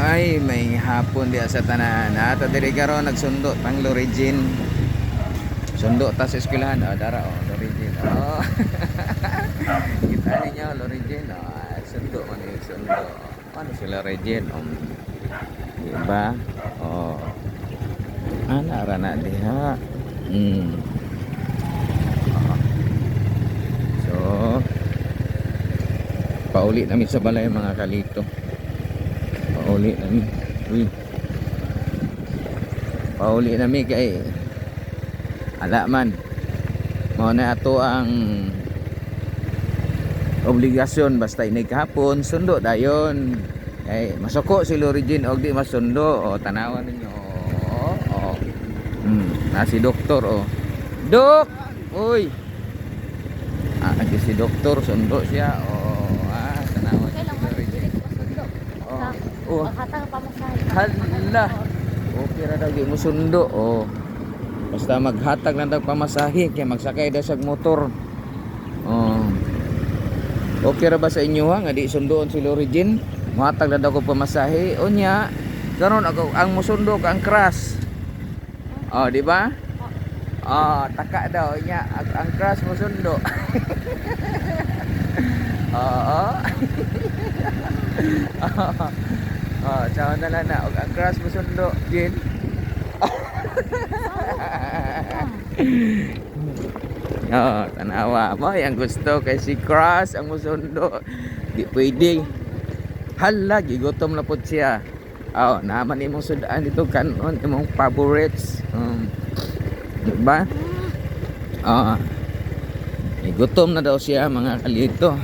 Ay, may hapon diya sa tanan. Ato diri karon nagsundo tang Lorigin. Sundo ta sa eskwelahan. Dara Lorigin. Kita ninyo Lorigin. Sundo man yung sundo. Ano sila Lorigin? Diba? Ana ra na diha. So, pauli namin sa balay mga kalito. Pauli namin. Pauli namin kay alaman. Mao na ato ang obligasyon basta inig hapon sundo dayon. Kay masuko si Lorigin og di masundo. Tanawan ninyo. Na si doktor Dok. Uy. Si doktor sundo siya. Tanawan si Lorigin. Maghatag pa mo sa Hala. Okay ra daw mo sundo. Basta maghatag lang daw pamasahe kay magsakay daw sa motor. Okay ra ba sa inyo nga di sundoon si Lorigin? Muhatag lang daw ko pamasahe. Unya, karon ako ang mosundo ka ang crash. Di ba? Taka daw nya ang crash mosundo. Sawa na lang na ang crash mosundo, Jin. Tanawa mo ang gusto kay si Crush ang musundo di pwede. Hala gigutom na pud siya. Naman imong sudaan dito kanon imong favorites. Diba? Gutom na daw siya mga kalito.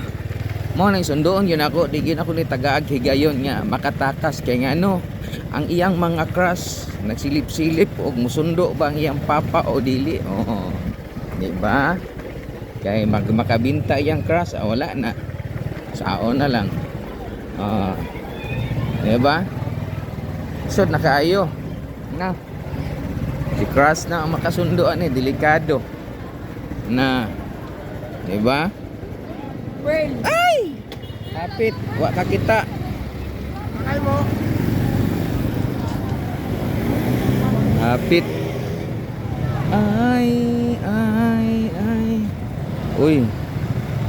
Mo nang sundoon yun ako, di gid ako ni tagaag higayon nga makatakas kay ngano ang iyang mga crush nagsilip-silip og musundo ba ang iyang papa o dili. Di ba? Kay makabinta iyang crush wala na. Sao na lang. Di ba? Sud na kaayo. Na. Si crush na ang makasundoan delikado. Na. Di ba? Ay! Hapit, wa ka kita. Ay mo. Hapit. Ay. Uy.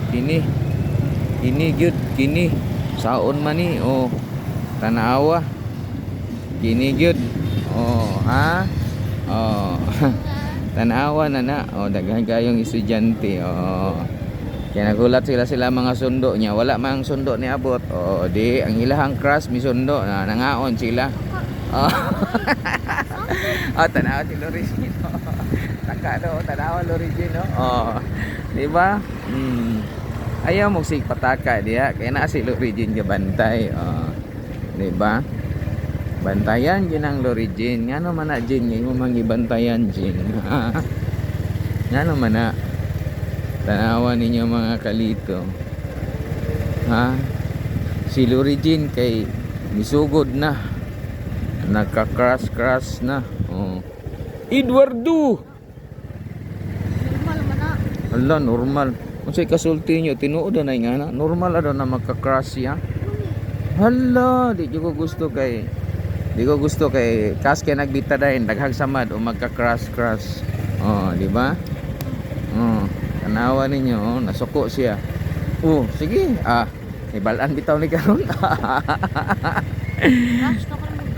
Kini gyud, kini. Saon man ni? Tanawa. Kini gyud. Ha? Tanawa na. Daghan kayong estudyante. Kaya nagulat sila mga sundo niya. Wala mang sundo ni abot. Di ang ilahang crush mi sundo na nangaon sila. Tanawa si Lorigin. Taka daw tanawa Lorigin. Di ba? Ayaw mo sig pataka diya kaya na si Lorigin ga bantay. Di ba? Bantayan gid ang Lorigin. Ngano man na Jin mo mangibantayan Jin. Ngano man na tanawa ninyo mga kalito. Si Lorigin kay misugod na. Nagka-crash na. Eduardo. Normal man na. Hala, normal. Unsay kasulti nyo tinuod na nga normal na magka-crash siya. Hala, di ko gusto kay kas kay nagbita dahin daghang samad o magka-crash. Di ba? Tanawa ninyo, nasuko siya. Sige. Ibalaan bitaw ni karon.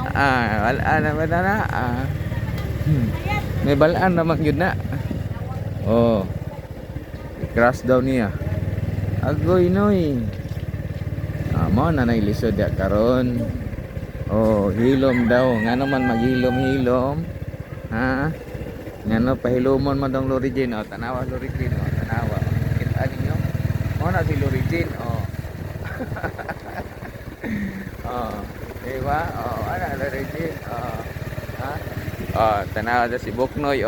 Wala naman na. May balaan naman yun na. Crash daw niya. Agoy noy. Mo na nailisod ya karon. Hilom daw. Nga naman maghilom-hilom. Ngano pahilomon man dong Lorigin. Tanawa Lorigin. Tanawa. Kita ninyo. Mo na si Lorigin. Diba? Ano Lorigin? Tanawa si Buknoy.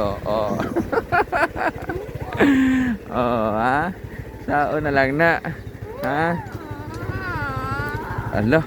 Sao na lang na. Allah.